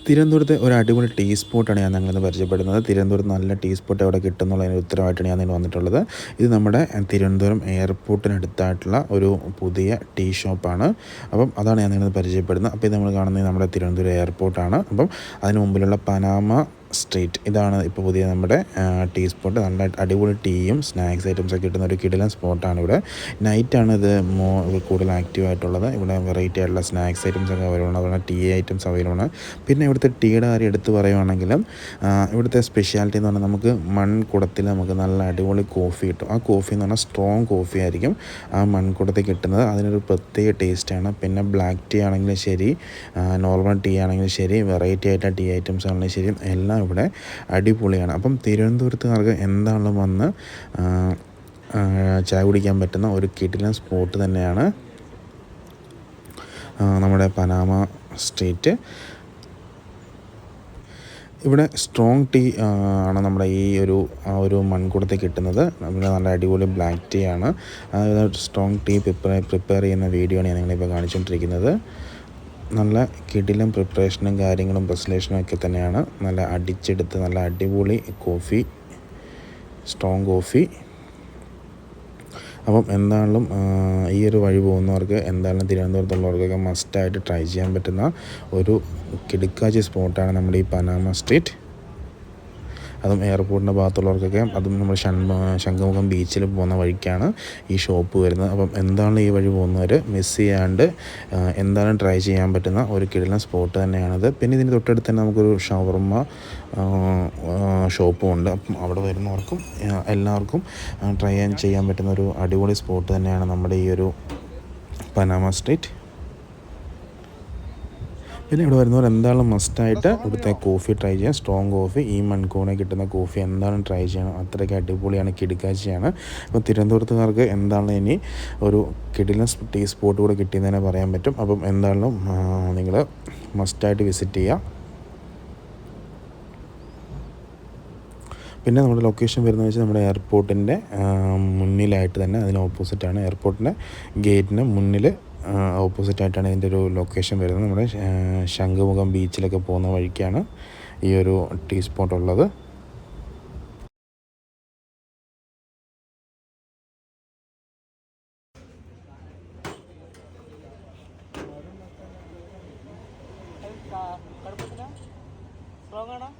തിരുവനന്തപുരത്തെ ഒരു അടിപൊളി ടീ സ്പോട്ടാണ് ഞാൻ നിങ്ങളിന്ന് പരിചയപ്പെടുന്നത്. തിരുവനന്തപുരത്ത് നല്ല ടീ സ്പോട്ട് എവിടെ കിട്ടുമെന്നുള്ളതിന് ഉത്തരവായിട്ടാണ് ഞാൻ ഇന്ന് വന്നിട്ടുള്ളത്. ഇത് നമ്മുടെ തിരുവനന്തപുരം എയർപോർട്ടിനടുത്തായിട്ടുള്ള ഒരു പുതിയ ടീ ഷോപ്പാണ്. അപ്പം അതാണ് ഞാൻ നിങ്ങളിന്ന് പരിചയപ്പെടുന്നത്. അപ്പോൾ ഇത് നമ്മൾ കാണുന്നത് നമ്മുടെ തിരുവനന്തപുരം എയർപോർട്ടാണ്. അപ്പം അതിന് മുമ്പിലുള്ള പനാമ സ്ട്രീറ്റ്, ഇതാണ് ഇപ്പോൾ പുതിയ നമ്മുടെ ടീ സ്പോട്ട്. നല്ല അടിപൊളി ടീയും സ്നാക്സ് ഐറ്റംസൊക്കെ കിട്ടുന്ന ഒരു കിടിലൻ സ്പോട്ടാണ് ഇവിടെ. നൈറ്റാണ് ഇത് കൂടുതൽ ആക്റ്റീവ് ആയിട്ടുള്ളത്. ഇവിടെ വെറൈറ്റി ആയിട്ടുള്ള സ്നാക്സ് ഐറ്റംസൊക്കെ അവൈലബിൾ ആണ്, അതുപോലെ ടീ ഐറ്റംസ് അവൈലബിൾ ആണ്. പിന്നെ ഇവിടുത്തെ ടീയുടെ കാര്യം എടുത്ത് പറയുവാണെങ്കിലും ഇവിടുത്തെ സ്പെഷ്യാലിറ്റി എന്ന് പറഞ്ഞാൽ നമുക്ക് മൺകുടത്തിൽ നമുക്ക് നല്ല അടിപൊളി കോഫി കിട്ടും. ആ കോഫി എന്ന് പറഞ്ഞാൽ സ്ട്രോങ് കോഫി ആയിരിക്കും ആ മൺകുടത്തിൽ കിട്ടുന്നത്. അതിനൊരു പ്രത്യേക ടേസ്റ്റാണ്. പിന്നെ ബ്ലാക്ക് ടീ ആണെങ്കിലും ശരി, നോർമൽ ടീ ആണെങ്കിലും ശരി, വെറൈറ്റി ആയിട്ടുള്ള ടീ ഐറ്റംസ് ആണെങ്കിലും ശരി, എല്ലാം ഇവിടെ അടിപൊളിയാണ്. അപ്പം തിരുവനന്തപുരത്തുകാർക്ക് എന്താണെങ്കിലും വന്ന് ചായ കുടിക്കാൻ പറ്റുന്ന ഒരു കിടിലൻ സ്പോട്ട് തന്നെയാണ് നമ്മുടെ പനാമ സ്ട്രീറ്റ്. ഇവിടെ സ്ട്രോങ് ടീ ആണ് നമ്മുടെ ഈ ഒരു മൺകുടത്തിൽ കിട്ടുന്നത്. ഇവിടെ നല്ല അടിപൊളി ബ്ലാക്ക് ടീ ആണ്. സ്ട്രോങ് ടീ പ്രിപ്പയർ ചെയ്യുന്ന വീഡിയോ ആണ് ഞാൻ നിങ്ങളിപ്പോൾ കാണിച്ചുകൊണ്ടിരിക്കുന്നത്. നല്ല കിടിലം പ്രിപ്പറേഷനും കാര്യങ്ങളും പ്രസൻറ്റേഷനും ഒക്കെ തന്നെയാണ്. നല്ല അടിച്ചെടുത്ത് നല്ല അടിപൊളി കോഫി, സ്ട്രോങ് കോഫി. അപ്പം എന്തായാലും ഈ ഒരു വഴി പോകുന്നവർക്ക്, എന്തായാലും തിരുവനന്തപുരത്തുള്ളവർക്കൊക്കെ മസ്റ്റായിട്ട് ട്രൈ ചെയ്യാൻ പറ്റുന്ന ഒരു കിടുക്കാച്ചി സ്പോട്ടാണ് നമ്മുടെ ഈ പനാമ സ്ട്രീറ്റ്. അതും എയർപോർട്ടിൻ്റെ ഭാഗത്തുള്ളവർക്കൊക്കെ, അതും നമ്മൾ ശംഖുമുഖം ബീച്ചിൽ പോകുന്ന വഴിക്കാണ് ഈ ഷോപ്പ് വരുന്നത്. അപ്പം എന്താണ് ഈ വഴി പോകുന്നവർ മിസ് ചെയ്യാണ്ട് എന്തായാലും ട്രൈ ചെയ്യാൻ പറ്റുന്ന ഒരു കിടിലൻ സ്പോട്ട് തന്നെയാണത്. പിന്നെ ഇതിന് തൊട്ടടുത്ത് തന്നെ നമുക്കൊരു ഷവർമ്മ ഷോപ്പും ഉണ്ട്. അപ്പം അവിടെ വരുന്നവർക്കും എല്ലാവർക്കും ട്രൈ ചെയ്യാൻ പറ്റുന്ന ഒരു അടിപൊളി സ്പോട്ട് തന്നെയാണ് നമ്മുടെ ഈ ഒരു പനാമ സ്ട്രീറ്റ്. പിന്നെ ഇവിടെ വരുന്നവർ എന്തായാലും മസ്റ്റായിട്ട് ഇവിടുത്തെ കോഫി ട്രൈ ചെയ്യാം. സ്ട്രോങ് കോഫി, ഈ മൺകൂണിൽ കിട്ടുന്ന കോഫി എന്തായാലും ട്രൈ ചെയ്യണം. അത്രയ്ക്ക് അടിപൊളിയാണ്, കിടുക്കാച്ചിയാണ്. അപ്പോൾ തിരുവനന്തപുരത്തുകാർക്ക് എന്താണ് ഇനി ഒരു കിടിലൻ ടീ സ്പോട്ട് കൂടെ കിട്ടിയെന്ന് തന്നെ പറയാൻ പറ്റും. അപ്പം എന്തായാലും നിങ്ങൾ മസ്റ്റായിട്ട് വിസിറ്റ് ചെയ്യുക. പിന്നെ നമ്മുടെ ലൊക്കേഷൻ വരുന്നത് വെച്ചാൽ നമ്മുടെ എയർപോർട്ടിൻ്റെ മുന്നിലായിട്ട് തന്നെ, അതിന് ഓപ്പോസിറ്റാണ്. എയർപോർട്ടിൻ്റെ ഗേറ്റിന് മുന്നിൽ ഓപ്പോസിറ്റായിട്ടാണ് ഇതിൻ്റെ ഒരു ലൊക്കേഷൻ വരുന്നത്. നമ്മുടെ ശംഖുമുഖം ബീച്ചിലൊക്കെ പോകുന്ന വഴിക്കാണ് ഈ ഒരു ടീ സ്പോട്ട് ഉള്ളത്. സ്ട്രോങ് ആണോ?